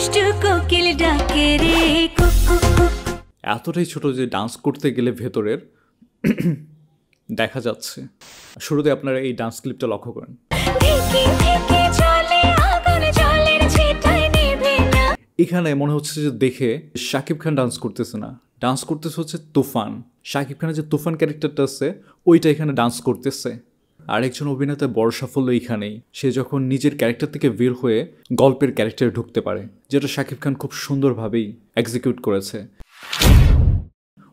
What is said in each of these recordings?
দুষ্টু কোকিল ডাকে রে কুক কুক কুক। এতটাই ছোট যে ডান্স করতে গেলে ভেতরের দেখা যাচ্ছে। শুরুতে আপনারা এই ডান্স ক্লিপটা লক্ষ্য করেন। ধিকি ধিকি জ্বলে আগুন, জলের ছিটায় নেভে না। এখানে মনে হচ্ছে যে দেখে শাকিব খান ডান্স করতেছে না, ডান্স করতেছে হচ্ছে তুফান। শাকিব খানের যে তুফান ক্যারেক্টারটা আছে ওইটা এখানে ডান্স করতেছে। আরেকজন অভিনেতার বড় সাফল্য এইখানেই, সে যখন নিজের ক্যারেক্টার থেকে বের হয়ে গল্পের ক্যারেক্টারে ঢুকতে পারে, যেটা শাকিব খান খুব সুন্দরভাবেই এক্সিকিউট করেছে।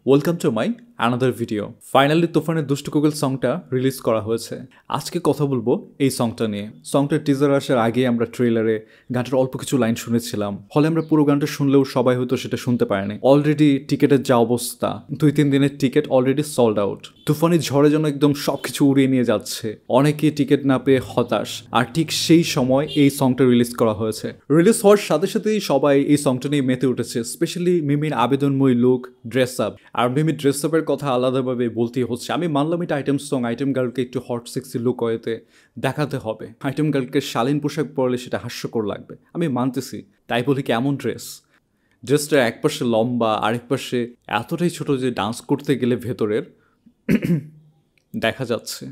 Welcome to my another video. Finally তুফানের দুষ্টু কোকিল সংটা রিলিজ করা হয়েছে। আজকে কথা বলবো এই সংটা নিয়ে। সংটার টিজার আসার আগে আমরা ট্রেলারে গানটার অল্প কিছু লাইন শুনেছিলাম, ফলে আমরা পুরো গানটা শুনলেও সবাই হয়তো সেটা শুনতে পারেনি। অলরেডি টিকিটের যা অবস্থা, 2-3 দিনের টিকিট অলরেডি সোল্ড আউট। তুফানের ঝড়ে যেন একদম সবকিছু উড়িয়ে নিয়ে যাচ্ছে, অনেকেই টিকিট না পেয়ে হতাশ। আর ঠিক সেই সময় এই সংটা রিলিজ করা হয়েছে। রিলিজ হওয়ার সাথে সাথেই সবাই এই সংটা নিয়ে মেতে উঠেছে, স্পেশালি মিমির আবেদনময়ী লুক, ড্রেস আপ। আর মিমির ড্রেস আপের কথা আলাদাভাবে বলতেই হচ্ছে। আমি মানলাম এটা আইটেম সং, আইটেম গার্লকে একটু হট সেক্সি লুক ওয়েতে দেখাতে হবে। আইটেম গার্লকে শালীন পোশাক পরলে সেটা হাস্যকর লাগবে, আমি মানতেছি। তাই বলি কেমন ড্রেসটা এক পাশে লম্বা, আরেক পাশে এতটাই ছোট যে ডান্স করতে গেলে ভেতরের দেখা যাচ্ছে।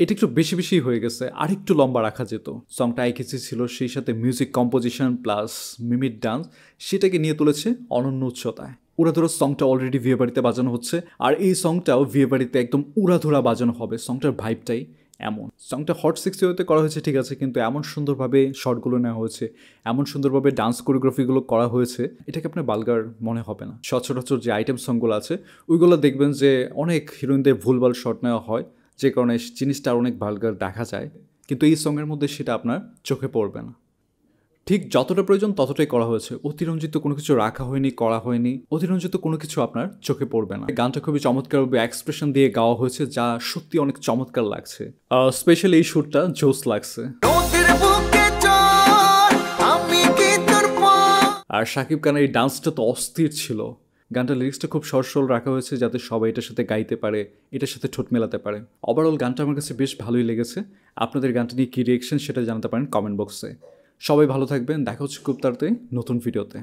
এটা একটু বেশি বেশি হয়ে গেছে, আর একটু লম্বা রাখা যেত। সংটা আইকেসি ছিল, সেই সাথে মিউজিক কম্পোজিশন প্লাস মিমির ডান্স, সেটাকে নিয়ে তুলেছে অনন্য উচ্চতায়। উড়াধুরা সংটা অলরেডি বিয়ে বাড়িতে বাজানো হচ্ছে, আর এই সংটাও বিয়ে বাড়িতে একদম উড়াধুরা বাজানো হবে। সংটার ভাইবটাই এমন। সংটা হট সিক্সটি হতে করা হয়েছে ঠিক আছে, কিন্তু এমন সুন্দরভাবে শর্টগুলো নেওয়া হয়েছে, এমন সুন্দরভাবে ডান্স কোরিওগ্রাফিগুলো করা হয়েছে, এটাকে আপনার বালগার মনে হবে না। সচরাচর যে আইটেম সংগুলো আছে ওইগুলো দেখবেন যে অনেক হিরোইনদের ভুলভাল শট নেওয়া হয়, যে কারণে জিনিসটা আর অনেক ভালগার দেখা যায়। কিন্তু এই সঙ্গের মধ্যে সেটা আপনার চোখে পড়বে না। ঠিক যতটা প্রয়োজন ততটাই করা হয়েছে, অতিরঞ্জিত কোনো কিছু রাখা হয়নি, করা হয়নি। অতিরঞ্জিত কোনো কিছু আপনার চোখে পড়বে না। গানটা খুবই চমৎকারভাবে এক্সপ্রেশন দিয়ে গাওয়া হয়েছে, যা সত্যি অনেক চমৎকার লাগছে। স্পেশালি এই শ্যুটটা জোস লাগছে। আর শাকিব খানের এই ডান্সটা তো অস্থির ছিল। গানটার লিরিক্সটা খুব সরল রাখা হয়েছে, যাতে সবাই এটার সাথে গাইতে পারে, এটার সাথে ঠোঁট মেলাতে পারে। ওভারঅল গানটা আমার কাছে বেশ ভালোই লেগেছে। আপনাদের গানটা নিয়ে কী রিয়েকশন সেটা জানাতে পারেন কমেন্ট বক্সে। সবাই ভালো থাকবেন, দেখা হচ্ছে খুব তাড়াতাড়ি নতুন ভিডিওতে।